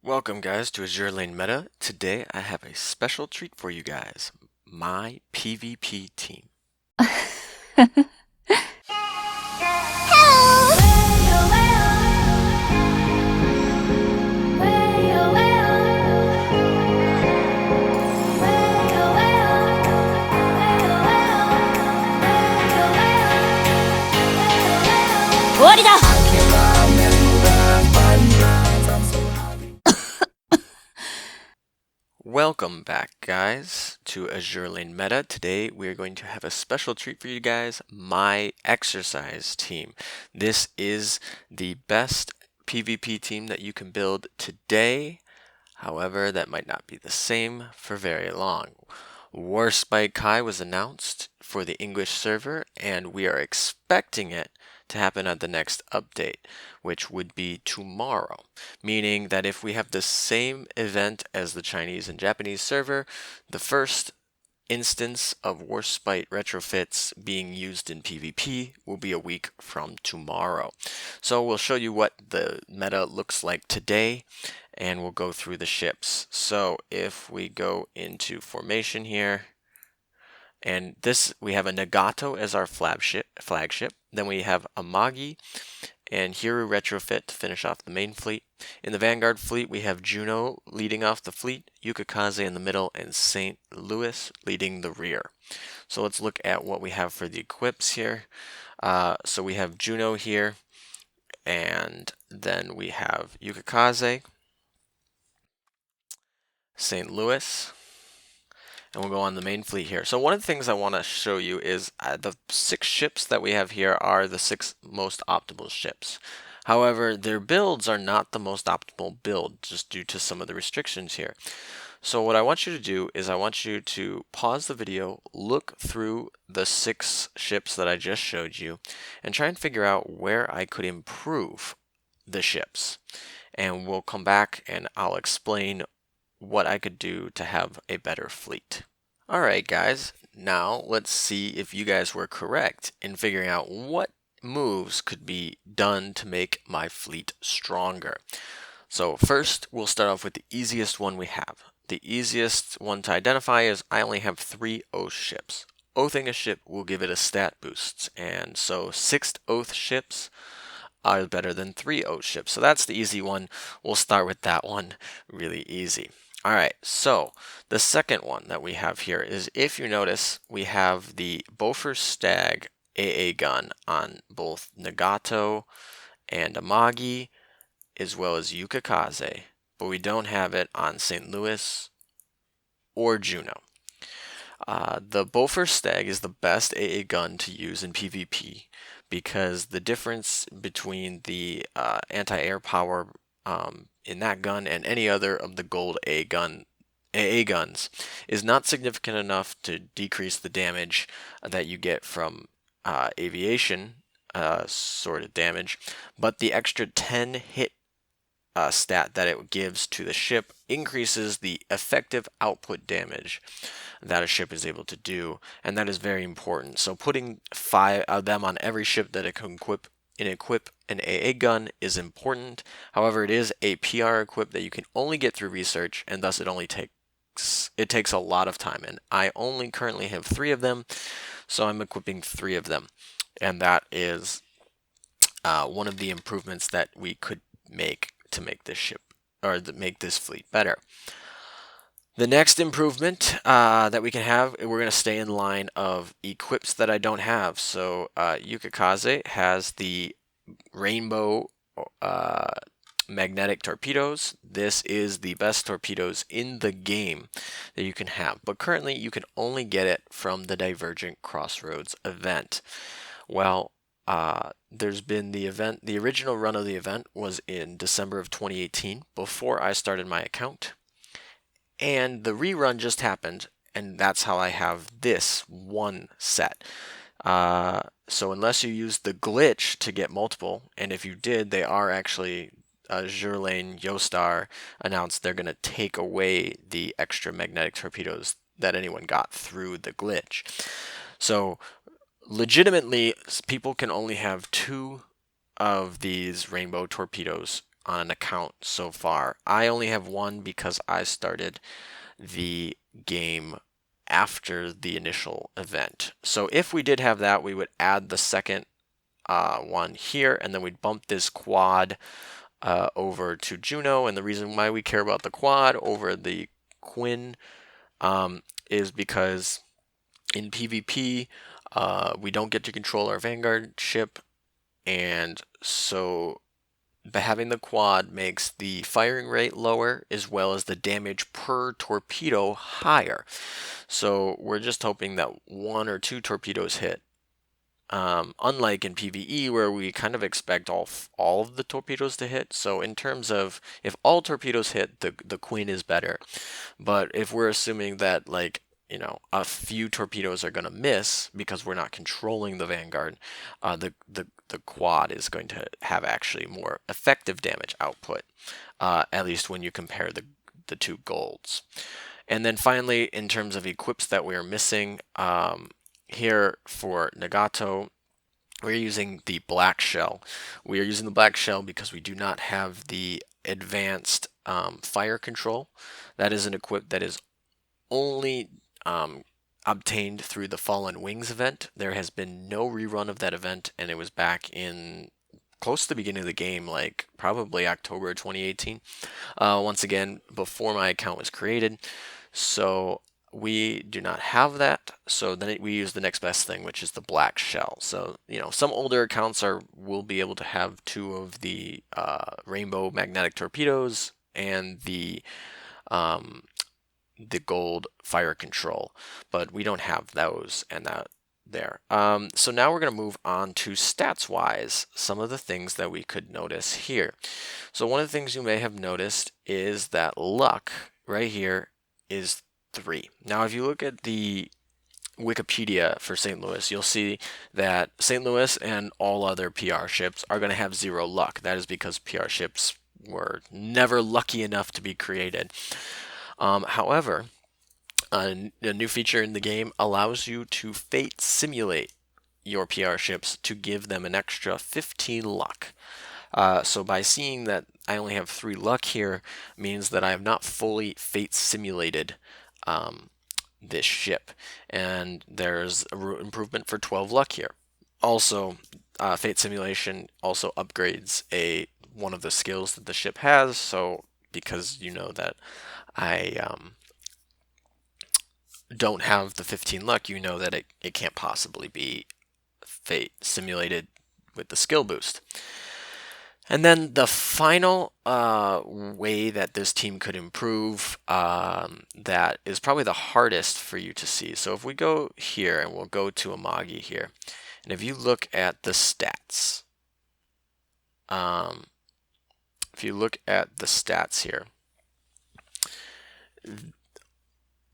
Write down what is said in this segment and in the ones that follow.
Welcome guys to Azur Lane Meta. Today I have a special treat for you guys. My PvP team. Welcome back guys to Azur Lane Meta. Today we are going to have a special treat for you guys, my exercise team. This is the best PvP team that you can build today. However, that might not be the same for very long. Warspite Kai was announced for the English server, and we are expecting it to happen at the next update, which would be tomorrow. Meaning that if we have the same event as the Chinese and Japanese server, the first instance of Warspite retrofits being used in PvP will be a week from tomorrow. So we'll show you what the meta looks like today, and we'll go through the ships. So if we go into formation here, and this we have a Nagato as our flagship. Then we have Amagi and Hiru retrofit to finish off the main fleet. In the Vanguard fleet, we have Juno leading off the fleet, Yukikaze in the middle, and St. Louis leading the rear. So let's look at what we have for the equips here. So we have Juno here, and then we have Yukikaze, St. Louis, and we'll go on the main fleet here. So one of the things I want to show you is the 6 ships that we have here are the 6 most optimal ships. However, their builds are not the most optimal build just due to some of the restrictions here. So what I want you to do is I want you to pause the video, look through the 6 ships that I just showed you, and try and figure out where I could improve the ships. And we'll come back and I'll explain what I could do to have a better fleet. Alright guys, now let's see if you guys were correct in figuring out what moves could be done to make my fleet stronger. So first, we'll start off with the easiest one we have. The easiest one to identify is I only have 3 Oath ships. Oathing a ship will give it a stat boost, and so 6 Oath ships are better than 3 Oath ships. So that's the easy one. We'll start with that one, really easy. Alright, so the second one that we have here is, if you notice, we have the Bofors Stag AA gun on both Nagato and Amagi, as well as Yukikaze, but we don't have it on St. Louis or Juno. The Bofors Stag is the best AA gun to use in PvP because the difference between the anti-air power in that gun and any other of the gold AA guns is not significant enough to decrease the damage that you get from aviation sort of damage, but the extra 10 hit stat that it gives to the ship increases the effective output damage that a ship is able to do, and that is very important. So putting 5 of them on every ship that it can equip an AA gun is important. However, it is a PR equip that you can only get through research, and thus it takes a lot of time, and I only currently have 3 of them, so I'm equipping 3 of them, and that is one of the improvements that we could make to make this ship, or to make this fleet better. The next improvement that we can have, we're going to stay in line of equips that I don't have. So Yukikaze has the rainbow magnetic torpedoes. This is the best torpedoes in the game that you can have, but currently you can only get it from the Divergent Crossroads event. Well, there's been the event, the original run of the event was in December of 2018 before I started my account, and the rerun just happened, and that's how I have this one set. So unless you use the glitch to get multiple, and if you did, they are actually, Azur Lane Yostar announced they're going to take away the extra magnetic torpedoes that anyone got through the glitch. So legitimately, people can only have 2 of these rainbow torpedoes on an account so far. I only have one because I started the game after the initial event. So if we did have that, we would add the second one here, and then we'd bump this quad over to Juno. And the reason why we care about the quad over the Quinn is because in PvP, we don't get to control our Vanguard ship, and so having the quad makes the firing rate lower as well as the damage per torpedo higher. So we're just hoping that 1 or 2 torpedoes hit. Unlike in PvE where we kind of expect all of the torpedoes to hit. So in terms of if all torpedoes hit, the Queen is better. But if we're assuming that, like, a few torpedoes are going to miss because we're not controlling the Vanguard, the quad is going to have actually more effective damage output, at least when you compare the two golds. And then finally, in terms of equips that we are missing, here for Nagato, we're using the black shell. We are using the black shell because we do not have the advanced fire control. That is an equip that is only obtained through the Fallen Wings event. There has been no rerun of that event, and it was back in close to the beginning of the game, like probably October 2018. Once again, before my account was created. So we do not have that, so then we use the next best thing, which is the black shell. So some older accounts will be able to have 2 of the rainbow magnetic torpedoes and the gold fire control, but we don't have those and that there. So now we're going to move on to stats wise, some of the things that we could notice here. So one of the things you may have noticed is that luck right here is 3. Now if you look at the Wikipedia for St. Louis, you'll see that St. Louis and all other PR ships are going to have 0 luck. That is because PR ships were never lucky enough to be created. However, a new feature in the game allows you to fate simulate your PR ships to give them an extra 15 luck. So by seeing that I only have 3 luck here means that I have not fully fate simulated this ship, and there's an improvement for 12 luck here. Also, fate simulation also upgrades one of the skills that the ship has. So because you know that I don't have the 15 luck, you know that it can't possibly be fate simulated with the skill boost. And then the final way that this team could improve, that is probably the hardest for you to see. So if we go here, and we'll go to Amagi here, and if you look at the stats, here,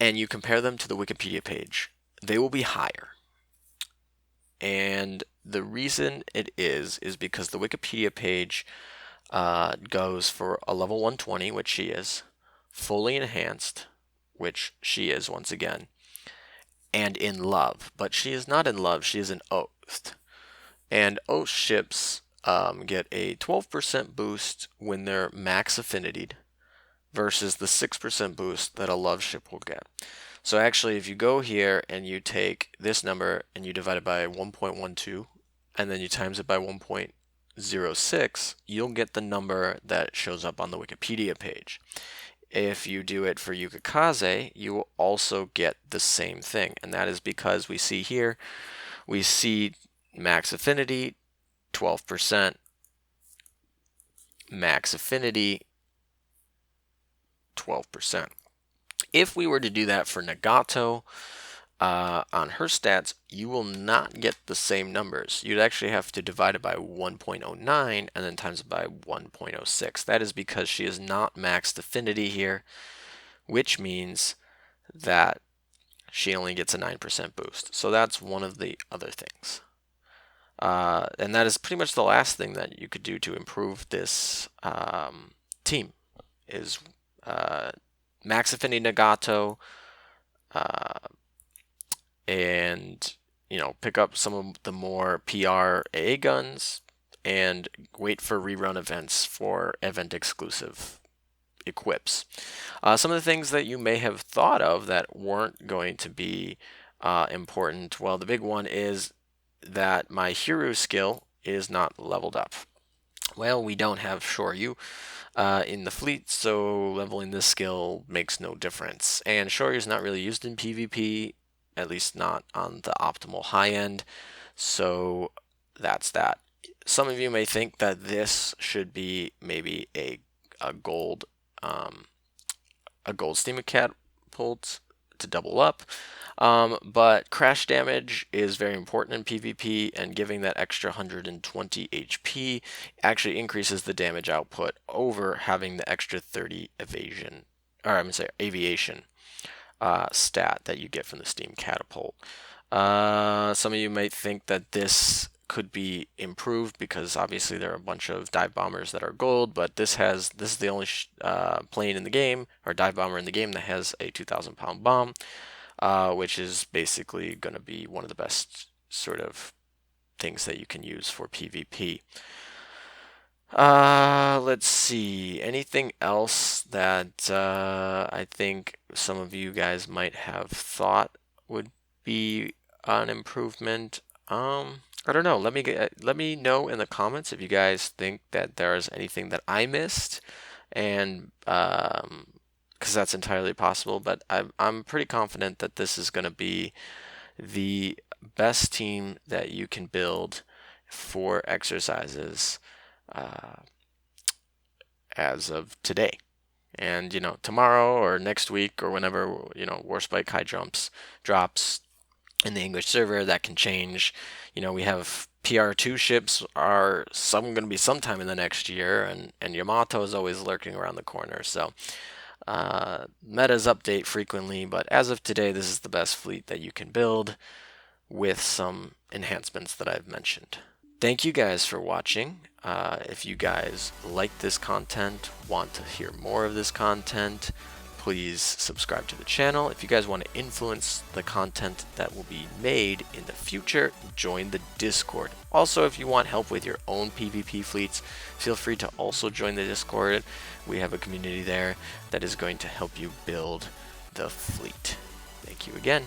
and you compare them to the Wikipedia page, they will be higher. And the reason it is because the Wikipedia page goes for a level 120, which she is, fully enhanced, which she is once again, and in love. But she is not in love, she is in oathed. And oath ships get a 12% boost when they're max affinitied versus the 6% boost that a love ship will get. So actually, if you go here and you take this number and you divide it by 1.12, and then you times it by 1.06, you'll get the number that shows up on the Wikipedia page. If you do it for Yukikaze, you will also get the same thing, and that is because we see here, we see max affinity, 12%, max affinity, 12%. If we were to do that for Nagato, on her stats, you will not get the same numbers. You'd actually have to divide it by 1.09 and then times it by 1.06. That is because she is not maxed affinity here, which means that she only gets a 9% boost. So that's one of the other things. And that is pretty much the last thing that you could do to improve this team is max affinity Nagato, and pick up some of the more PR AA guns and wait for rerun events for event exclusive equips. Some of the things that you may have thought of that weren't going to be important, well, the big one is that my hero skill is not leveled up. Well, we don't have Shoryu in the fleet, so leveling this skill makes no difference. And Shoryu is not really used in PvP, at least not on the optimal high end, so that's that. Some of you may think that this should be maybe a gold steam catapult to double up. But crash damage is very important in PvP, and giving that extra 120 HP actually increases the damage output over having the extra 30 aviation stat that you get from the steam catapult. Some of you might think that this could be improved because obviously there are a bunch of dive bombers that are gold, but this is the only plane in the game, or dive bomber in the game, that has a 2,000-pound bomb. Which is basically going to be one of the best sort of things that you can use for PvP. Let's see. Anything else that I think some of you guys might have thought would be an improvement? I don't know. Let me know in the comments if you guys think that there is anything that I missed, and because that's entirely possible, but I'm pretty confident that this is going to be the best team that you can build for exercises as of today. And, tomorrow or next week or whenever, Warspite Kai drops in the English server, that can change. We have PR2 ships are going to be sometime in the next year, and Yamato is always lurking around the corner, so metas update frequently, but as of today, this is the best fleet that you can build with some enhancements that I've mentioned. Thank you guys for watching. If you guys like this content, want to hear more of this content, please subscribe to the channel. If you guys want to influence the content that will be made in the future, join the Discord. Also, if you want help with your own PvP fleets, feel free to also join the Discord. We have a community there that is going to help you build the fleet. Thank you again.